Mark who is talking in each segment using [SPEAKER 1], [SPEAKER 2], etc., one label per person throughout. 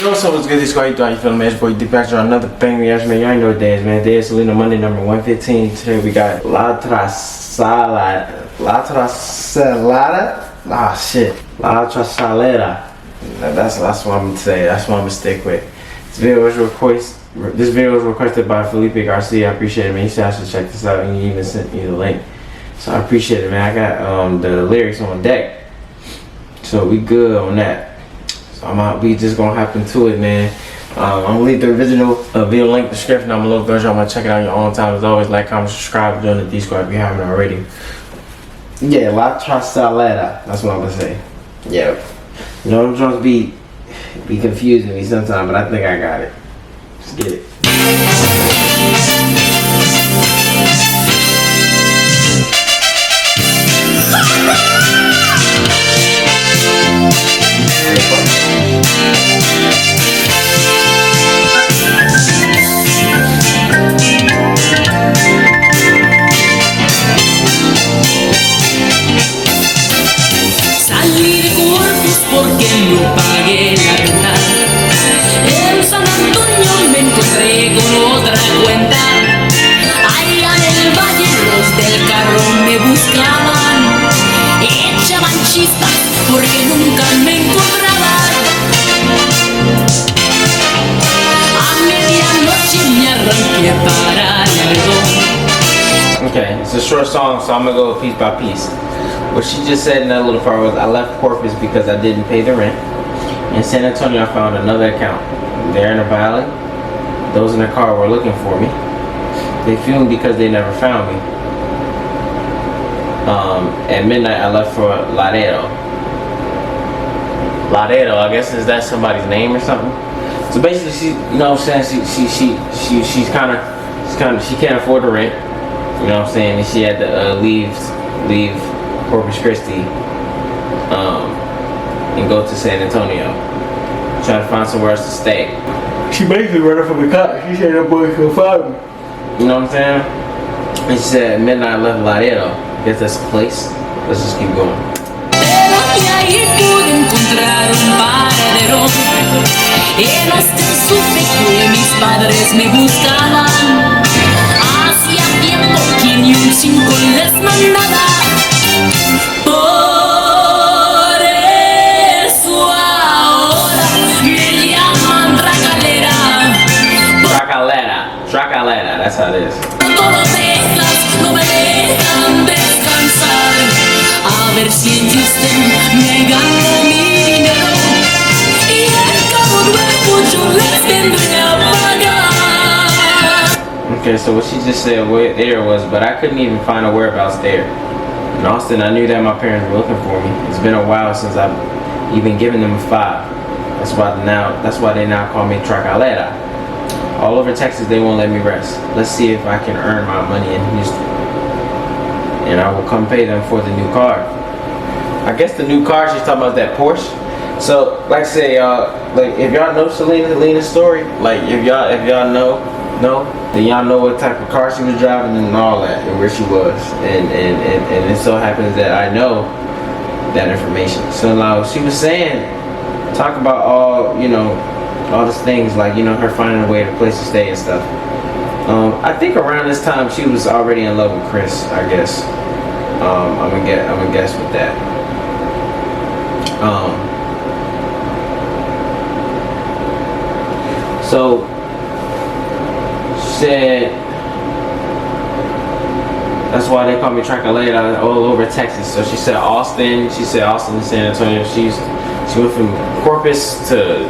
[SPEAKER 1] Yo, what's up? What's good? This guy, how you feeling, man? It's your boy DatBoiDith on another banger. Yes, man. Y'all know what day is, man. Today is Selena, Monday, number 115. Today we got LaTracalera. Ah, shit. LaTracalera. That's what I'm gonna say. That's what I'm gonna stick with. This video was requested by Felipe Garcia. I appreciate it, man. He said I should check this out, and he even sent me the link. So I appreciate it, man. I got the lyrics on deck, so we good on that. We just gonna hop into it, man. I'm gonna leave the original video link in the description. I'm a little version. I'm gonna check it out on your own time. As always, like, comment, subscribe, join the D-Squad if you haven't already. Yeah, LaTracalera. That's what I'm gonna say. Yeah. You know, them drums be confusing me sometimes, but I think I got it. Let's get it.
[SPEAKER 2] Salí de Corpus porque no pagué la renta. En San Antonio me encontré con otra cuenta. Allá en el valle los del carro me buscaban. Echaban chispas porque nunca me encontraban. A medianoche me arranqué para largo.
[SPEAKER 1] Okay, it's a short song, so I'm gonna go piece by piece. What she just said in that little part was, I left Corpus because I didn't pay the rent. In San Antonio, I found another account. There in the valley, those in the car were looking for me. They fumed because they never found me. At midnight, I left for Laredo. Laredo, I guess, is that somebody's name or something? So basically, she, you know what I'm saying? She can't afford the rent. You know what I'm saying? And she had to leave Corpus Christi and go to San Antonio, trying to find somewhere else to stay. She basically ran from the cops. She said that boy could find me. You know what I'm saying? And she said at midnight I left Laredo. I guess that's a place. Let's just keep going.
[SPEAKER 2] Pero y ahí pude encontrar un paradero. En Austin supe que mis padres me buscaban. Hacía tiempo que ni un 5 les mandaba. Por eso ahora me llaman Tracalera.
[SPEAKER 1] Tracalera, that's how it is.
[SPEAKER 2] Todo dejas, no me dejan descansar. A ver si en Houston me gano mi dinero. Y al cabo de mucho les tendré a pagar.
[SPEAKER 1] Okay, so what she just said where there was, but I couldn't even find a whereabouts there. In Austin, I knew that my parents were looking for me. It's been a while since I've even given them a 5. That's why they now call me Tracalera. All over Texas, they won't let me rest. Let's see if I can earn my money in Houston, and I will come pay them for the new car. I guess the new car, she's talking about that Porsche. So, like I say, like if y'all know Selena's story, like if y'all know, then y'all know what type of car she was driving and all that, and where she was, and it so happens that I know that information. So now she was saying, talk about all these things, like her finding a way to place to stay and stuff. I think around this time she was already in love with Chris, I guess. I'm gonna guess with that. So she said that's why they call me Tracalera all over Texas. So she said Austin and San Antonio. She went from Corpus to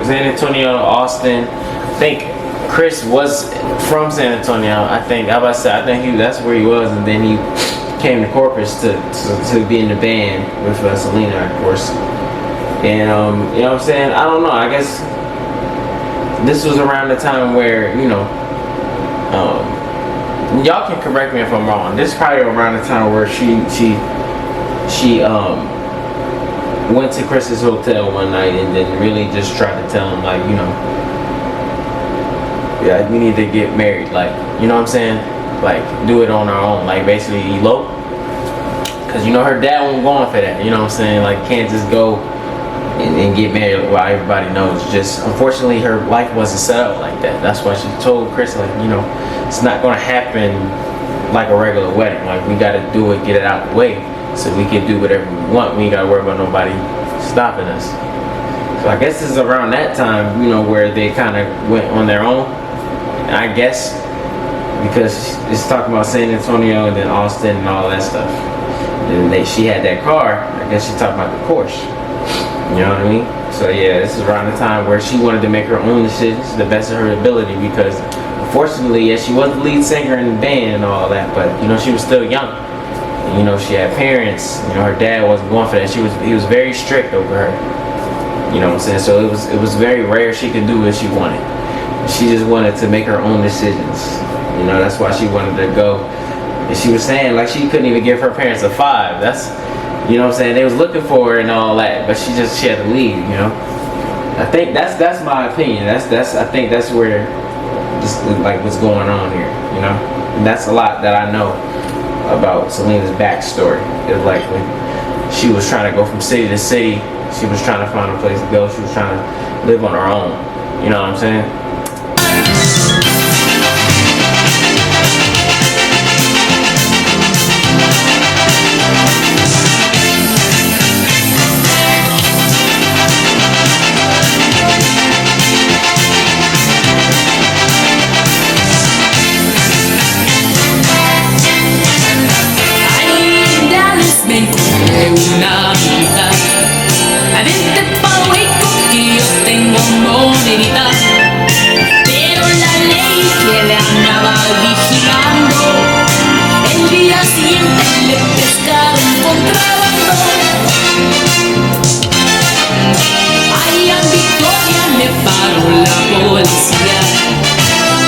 [SPEAKER 1] San Antonio to Austin. I think Chris was from San Antonio. I think that's where he was, and then he came to Corpus to be in the band with Selena, of course. And you know what I'm saying? I don't know. I guess this was around the time where y'all can correct me if I'm wrong. This is probably around the time where she went to Chris's hotel one night and then really just tried to tell him, like, yeah, we need to get married, like, you know what I'm saying? Like, do it on our own, like, basically elope. Because, her dad wasn't going for that, you know what I'm saying? Like, can't just go and get married while everybody knows. Just unfortunately, her life wasn't set up like that. That's why she told Chris, like, you know, it's not gonna happen like a regular wedding. Like, we gotta do it, get it out the way, so we can do whatever we want. We ain't gotta worry about nobody stopping us. So I guess this is around that time, you know, where they kind of went on their own. I guess because it's talking about San Antonio and then Austin and all that stuff. And she had that car. I guess she's talking about the Porsche. You know what I mean? So yeah, this is around the time where she wanted to make her own decisions to the best of her ability, because unfortunately, yeah, she was the lead singer in the band and all that, but you know, she was still young. And, you know, she had parents. You know, her dad wasn't going for that. He was very strict over her. You know what I'm saying? So it was very rare she could do what she wanted. She just wanted to make her own decisions. You know, that's why she wanted to go. And she was saying, like, she couldn't even give her parents a 5. That's, you know what I'm saying? They was looking for her and all that, but she had to leave, you know? I think that's my opinion. I think that's where, just like, what's going on here, you know? And that's a lot that I know about Selena's backstory. It was like, when she was trying to go from city to city, she was trying to find a place to go. She was trying to live on her own. You know what I'm saying?
[SPEAKER 2] Una amiga, vente pa' Hueco que yo tengo monerita, pero la ley que le andaba vigilando, el día siguiente le pescaron contrabando. Allá en Victoria me paró la policía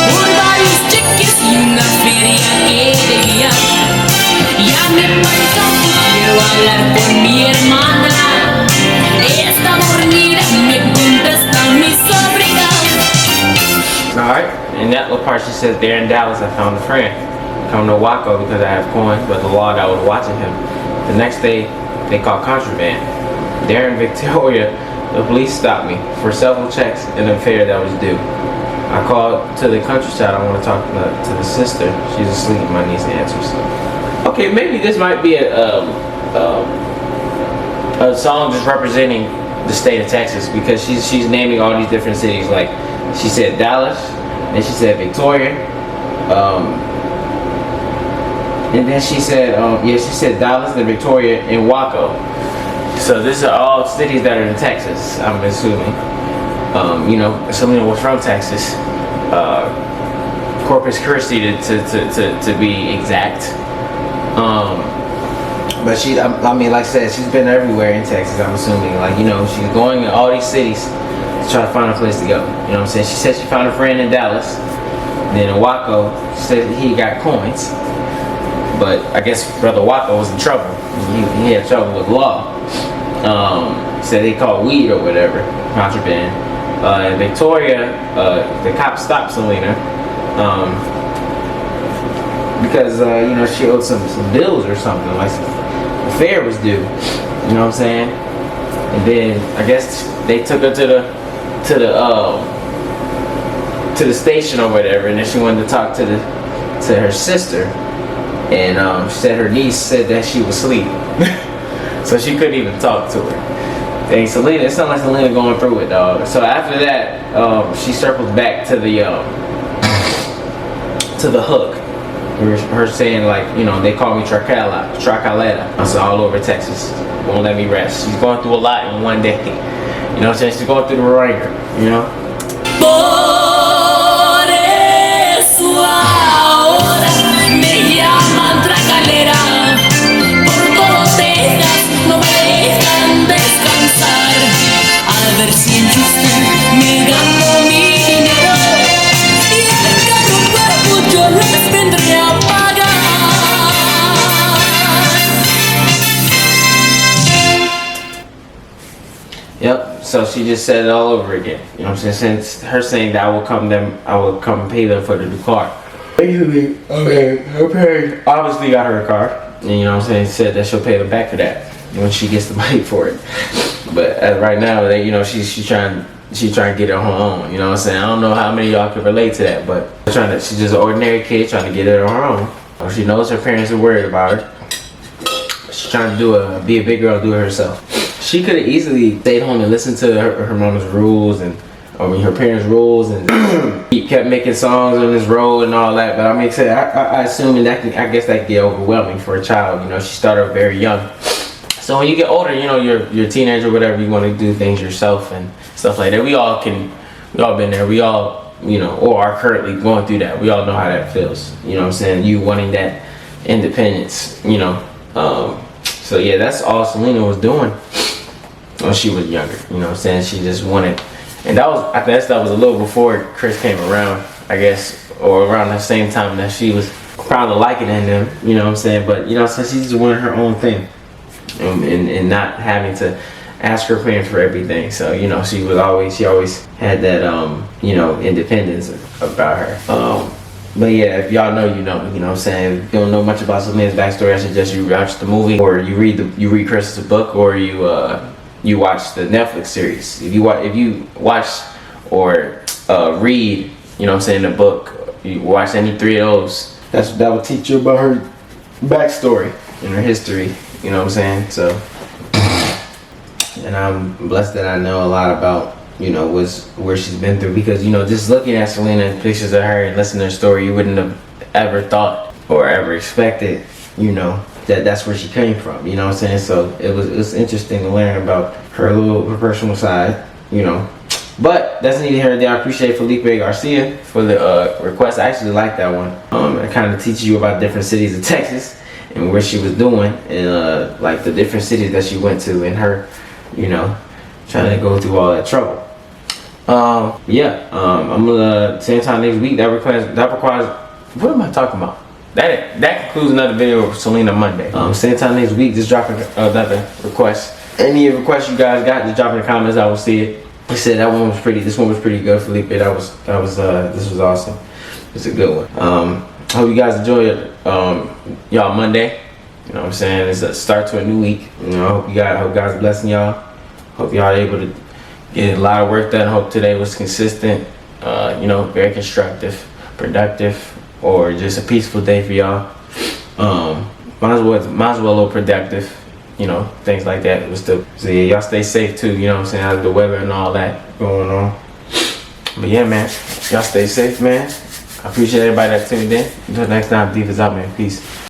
[SPEAKER 2] por varios cheques y una feria que debía. Ya me pasó, quiero hablar con mi hermana. Está dormida, me contesta mi sobrina.
[SPEAKER 1] Alright, in that little part she says, there in Dallas I found a friend. Come to Waco because I have coins, but the law that was watching him. The next day, they caught contraband. There in Victoria, the police stopped me for several checks and a fare that was due. I called to the countryside. I want to talk to the sister. She's asleep. My niece answers. Okay, maybe this might be a song just representing the state of Texas, because she's naming all these different cities. Like, she said Dallas, then she said Victoria, and then she said she said Dallas, then Victoria, and Waco. So these are all cities that are in Texas, I'm assuming. You know, Selena was from Texas, Corpus Christi to be exact. But I mean, like I said, she's been everywhere in Texas, I'm assuming. Like, you know, she's going to all these cities to try to find a place to go. You know what I'm saying? She said she found a friend in Dallas. And then in Waco, she said he got coins. But I guess Brother Waco was in trouble. He had trouble with law. Said they called weed or whatever, contraband. In Victoria, the cops stopped Selena. Because you know, she owed some bills or something, like the fare was due. You know what I'm saying? And then I guess they took her to the station or whatever, and then she wanted to talk to her sister, and she said her niece said that she was asleep, so she couldn't even talk to her. Dang, Selena, it sounds like Selena going through it, dog. So after that, she circles back to the hook. Her saying, like, you know, they call me Tracalera. So all over Texas, won't let me rest. She's going through a lot in one day. You know what I'm saying? She's going through the ringer, you know?
[SPEAKER 2] Por eso ahora me llaman Tracalera. Por todo Texas no me dejan descansar. A ver si en Houston me gano mi dinero. Y el carro nuevo yo les vendré a pagar.
[SPEAKER 1] Yep. So she just said it all over again. You know what I'm saying? Since her saying that I will come and pay them for the new car. Basically, okay, her parents obviously got her a car. And you know what I'm saying? Said that she'll pay them back for that. when she gets the money for it. But as right now, they, you know, she's trying to get it on her own. You know what I'm saying? I don't know how many of y'all can relate to that, but she's just an ordinary kid trying to get it on her own. She knows her parents are worried about her. She's trying to be a big girl, do it herself. She could have easily stayed home and listened to her mama's rules and her parents' rules, and he kept making songs on his road and all that. But I mean, I assume that I guess that can get overwhelming for a child. You know, she started very young. So when you get older, you know, you're a teenager, whatever, you want to do things yourself and stuff like that. We all been there. We all, you know, or are currently going through that. We all know how that feels. You know what I'm saying? You wanting that independence, you know. So yeah, that's all Selena was doing when she was younger. You know what I'm saying? She just wanted, and I guess that was a little before Chris came around, I guess, or around the same time that she was probably liking them. You know what I'm saying? But you know, so she just wanted her own thing. And not having to ask her parents for everything. So you know, she always had that you know, independence about her. But yeah, if y'all know, you know what I'm saying. If you don't know much about Selena's backstory, I suggest you watch the movie, or you read Chris's book, or you watch the Netflix series. If you watch or read, you know what I'm saying, the book, you watch any three of those, that will teach you about her backstory and her history. You know what I'm saying? So, and I'm blessed that I know a lot about, you know, where she's been through, because, you know, just looking at Selena and pictures of her and listening to her story, you wouldn't have ever thought or ever expected, you know, that's where she came from. You know what I'm saying? So it was interesting to learn about her personal side, you know. But that's neither here nor there. I appreciate Felipe Garcia for the request. I actually like that one. It kind of teaches you about different cities of Texas and where she was doing, and like the different cities that she went to, and her, you know, trying to go through all that trouble. I'm gonna same time next week. That requires. What am I talking about? That concludes another video of Selena Monday. Same time next week. Just dropping another request. Any requests you guys got, just drop in the comments. I will see it. He said that one was pretty. This one was pretty good, Felipe. This was awesome. It's a good one. Hope you guys enjoy it. Y'all Monday. You know what I'm saying? It's a start to a new week. You know, hope God's blessing y'all. Hope y'all able to get a lot of work done. Hope today was consistent. You know, very constructive, productive, or just a peaceful day for y'all. Might as well a little productive. You know, things like that. So yeah, y'all stay safe too. You know what I'm saying? Out of the weather and all that going on. But yeah, man, y'all stay safe, man. I appreciate everybody that tuned in. Until next time, DatBoiDith is out, man. Peace.